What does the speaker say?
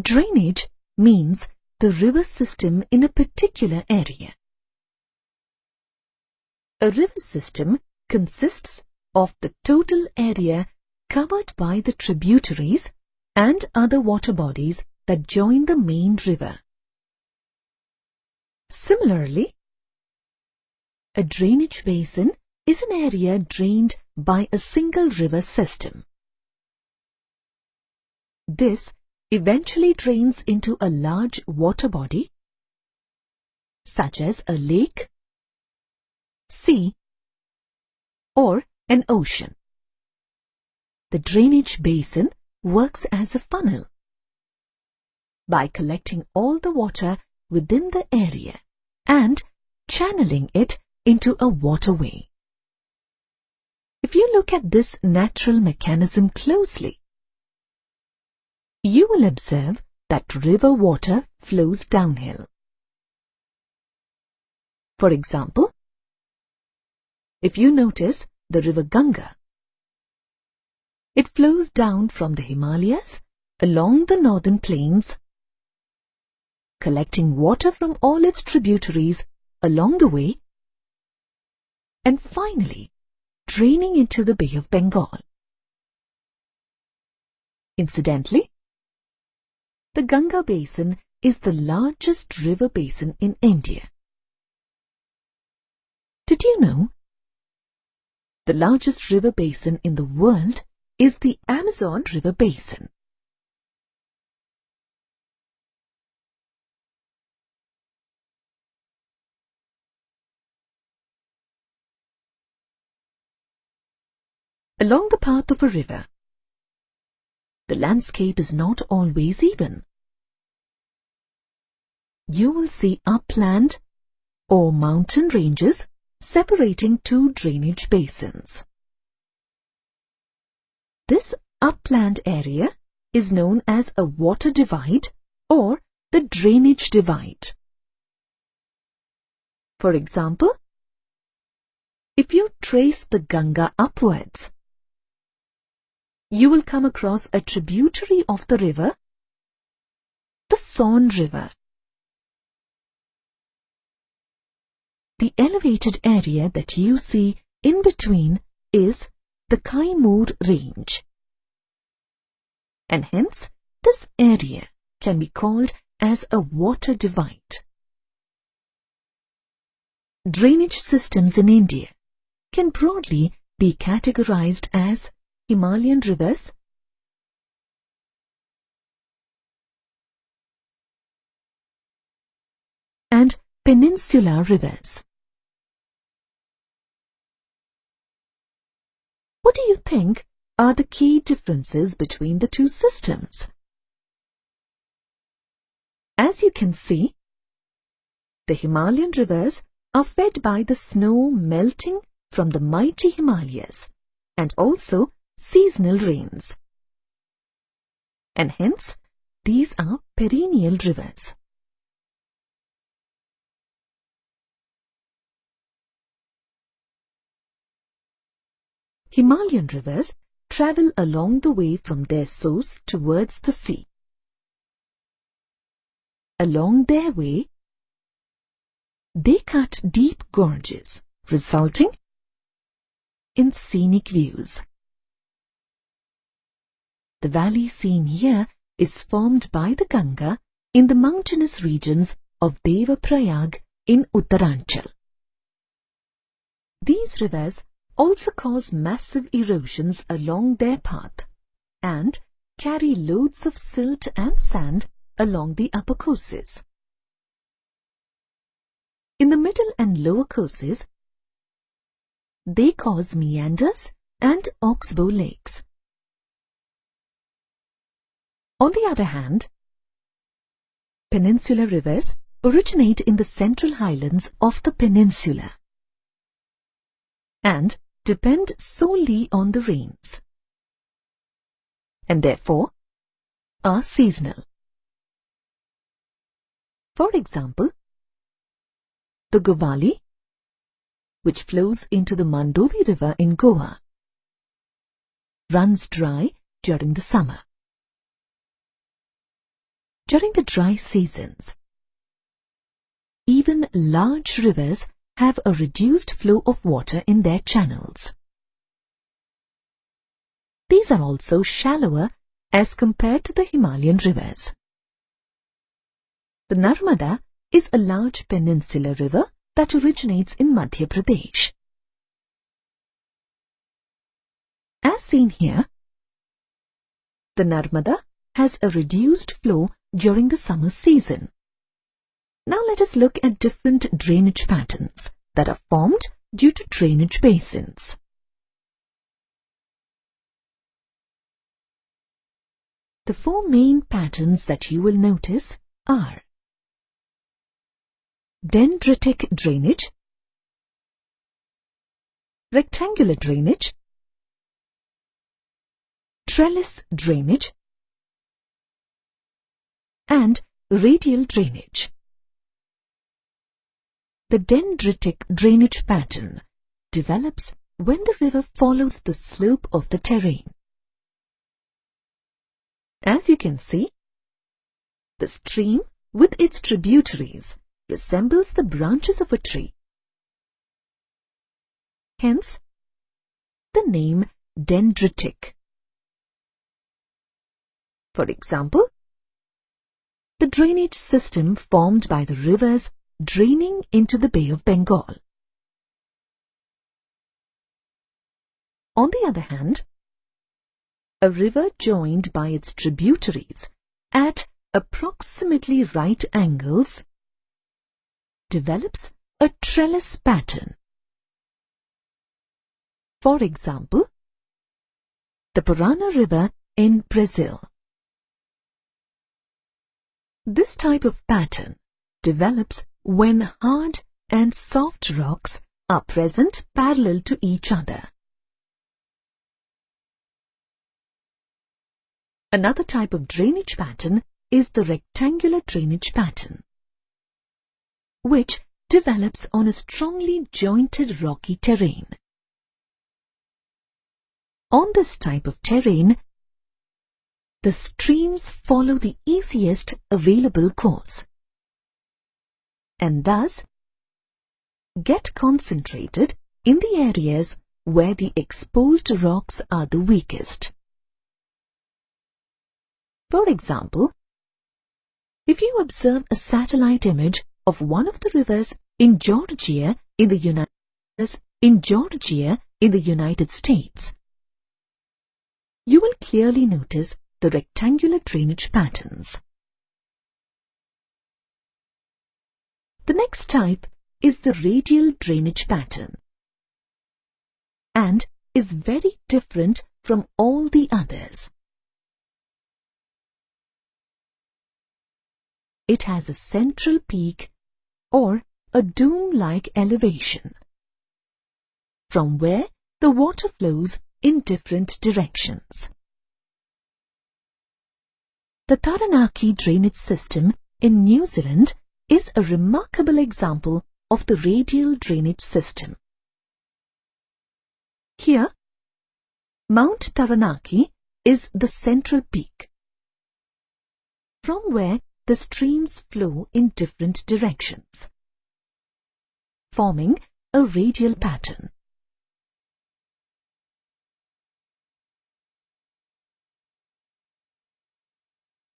Drainage means the river system in a particular area. A river system consists of the total area covered by the tributaries and other water bodies that join the main river. Similarly, a drainage basin is an area drained by a single river system. This eventually drains into a large water body, such as a lake, sea, or an ocean. The drainage basin works as a funnel by collecting all the water within the area and channeling it into a waterway. If you look at this natural mechanism closely, you will observe that river water flows downhill. For example, if you notice the river Ganga, it flows down from the Himalayas along the northern plains, collecting water from all its tributaries along the way, and finally draining into the Bay of Bengal. Incidentally, the Ganga basin is the largest river basin in India. Did you know? The largest river basin in the world is the Amazon River Basin. Along the path of a river, the landscape is not always even. You will see upland or mountain ranges separating two drainage basins. This upland area is known as a water divide or the drainage divide. For example, if you trace the Ganga upwards, you will come across a tributary of the river, the Son River. The elevated area that you see in between is the Kaimur range, and hence this area can be called as a water divide. Drainage systems in India can broadly be categorized as Himalayan rivers, and peninsular rivers. What do you think are the key differences between the two systems? As you can see, the Himalayan rivers are fed by the snow melting from the mighty Himalayas and also seasonal rains. And hence, these are perennial rivers. Himalayan rivers travel along the way from their source towards the sea. Along their way, they cut deep gorges, resulting in scenic views. The valley seen here is formed by the Ganga in the mountainous regions of Devaprayag in Uttaranchal. These rivers also cause massive erosions along their path and carry loads of silt and sand along the upper courses. In the middle and lower courses, they cause meanders and oxbow lakes. On the other hand, peninsular rivers originate in the central highlands of the peninsula and depend solely on the rains, and therefore are seasonal. For example, the Govali, which flows into the Mandovi River in Goa, runs dry during the summer. during the dry seasons. Even large rivers have a reduced flow of water in their channels. These are also shallower as compared to the Himalayan rivers. The Narmada is a large peninsular river that originates in Madhya Pradesh. As seen here, the Narmada has a reduced flow during the summer season. Now let us look at different drainage patterns that are formed due to drainage basins. The four main patterns that you will notice are dendritic drainage, rectangular drainage, trellis drainage, and radial drainage. The dendritic drainage pattern develops when the river follows the slope of the terrain. As you can see, the stream with its tributaries resembles the branches of a tree. Hence, the name dendritic. For example, the drainage system formed by the rivers draining into the Bay of Bengal. On the other hand, a river joined by its tributaries at approximately right angles develops a trellis pattern. For example, the Parana River in Brazil. This type of pattern develops when hard and soft rocks are present parallel to each other. Another type of drainage pattern is the rectangular drainage pattern, which develops on a strongly jointed rocky terrain. On this type of terrain, the streams follow the easiest available course and thus get concentrated in the areas where the exposed rocks are the weakest. For example, if you observe a satellite image of one of the rivers in Georgia in the United States, you will clearly notice the rectangular drainage patterns. The next type is the radial drainage pattern and is very different from all the others. It has a central peak or a dome-like elevation, from where the water flows in different directions. The Taranaki drainage system in New Zealand is a remarkable example of the radial drainage system. Here, Mount Taranaki is the central peak, from where the streams flow in different directions, forming a radial pattern.